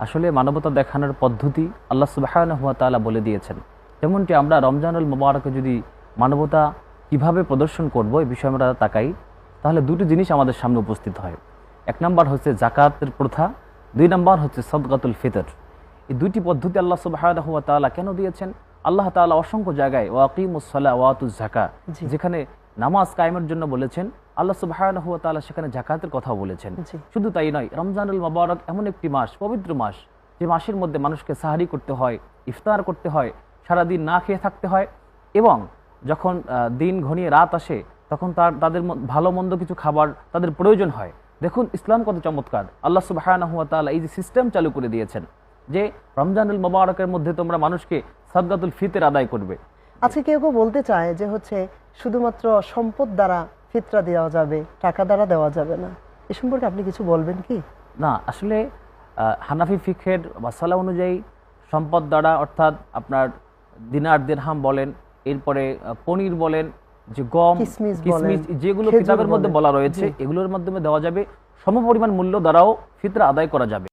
আসলে মানবতা দেখানোর পদ্ধতি আল্লাহ সুবহানাহু ওয়া তাআলা বলে দিয়েছেন। যেমনটি আমরা রমজানুল মুবারকে যদি মানবতা কিভাবে প্রদর্শন করব এই বিষয়ে আমরা তাকাই, তাহলে দুটি জিনিস আমাদের সামনে উপস্থিত হয়। এক নম্বর হচ্ছে জাকাতের প্রথা, দুই নম্বর হচ্ছে সদকাতুল ফিতর। এই দুইটি পদ্ধতি আল্লাহ সুবহানাহু ওয়া তাআলা কেন দিয়েছেন? আল্লাহ তাআলা অসংখ্য জায়গায় ওয়াকিমুস সালাহ ওয়া আতুজ যাকাত, জি যেখানে নামাজ কায়েমের জন্য বলেছেন, আল্লাহ সুবহানাহু ওয়া তাআলা সেখানে জাকাতের কথাও বলেছেন। জি শুধু তাই নয়, রমজানুল মুবারক এমন একটি মাস, পবিত্র মাস, যে মাসের মধ্যে মানুষকে সাহারি করতে হয়, ইফতার করতে হয়, সারাদিন না খেয়ে থাকতে হয়, এবং যখন দিন ঘনিয়ে রাত আসে তখন তাদের ভালো মন্দ কিছু খাবার তাদের প্রয়োজন হয়। দেখুন ইসলাম কত চমৎকার! আল্লাহ সুবহানাহু ওয়া তাআলা এই যে সিস্টেম চালু করে দিয়েছেন যে রমজানুল মুবারকের মধ্যে তোমরা মানুষকে সাদকাতুল ফিতর আদায় করবে। আচ্ছা, কেউ কেউ বলতে চায় যে হচ্ছে শুধুমাত্র সম্পদ দ্বারা ফিতরা দেওয়া যাবে, টাকা দ্বারা দেওয়া যাবে না। এ সম্পর্কে আপনি কিছু বলবেন কি? না, আসলে হানাফি ফিকহের মাসালা অনুযায়ী সম্পদ দ্বারা, অর্থাৎ আপনার দিনার দিরহাম বলেন, এরপরে পনির বলেন, যে গম, কিসমিস কিসমিস, বলেন, যেগুলো খেজুর কিতাবের মধ্যে বলেন। বলা রয়েছে, জি। এগুলোর মাধ্যমে দেওয়া যাবে। সমপরিমাণ মূল্য দ্বারাও ফিতরা আদায় করা যাবে।